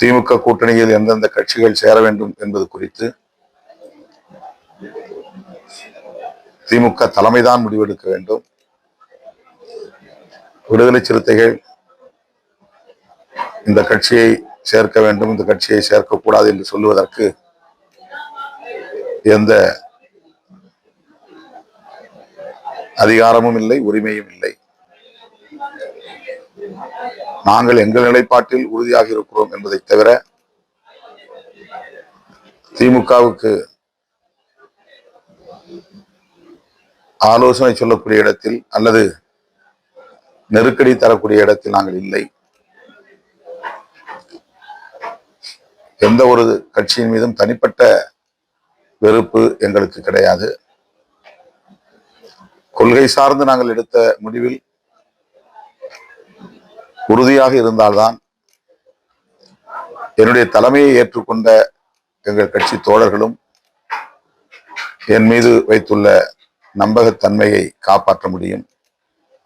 திமுக கூட்டணியில் எந்தெந்த கட்சிகள் சேர வேண்டும் என்பது குறித்து திமுக தலைமைதான் முடிவெடுக்க வேண்டும். விடுதலை சிறுத்தைகள் இந்த கட்சியை சேர்க்க வேண்டும், இந்த கட்சியை சேர்க்கக்கூடாது என்று சொல்லுவதற்கு எந்த அதிகாரமும் இல்லை, உரிமையும் இல்லை. நாங்கள் எங்கள் நிலைப்பாட்டில் உறுதியாக இருக்கிறோம் என்பதை தவிர திமுகவுக்கு ஆலோசனை சொல்லக்கூடிய இடத்தில் அல்லது நெருக்கடி தரக்கூடிய இடத்தில் நாங்கள் இல்லை. எந்த ஒரு கட்சியின் மீதும் தனிப்பட்ட வெறுப்பு எங்களுக்கு கிடையாது. கொள்கை சார்ந்து நாங்கள் எடுத்த முடிவில் உறுதியாக இருந்தால்தான் என்னுடைய தலைமையை ஏற்றுக்கொண்ட எங்கள் கட்சி தோழர்களும் என் மீது வைத்துள்ள நம்பகத்தன்மையை காப்பாற்ற முடியும்.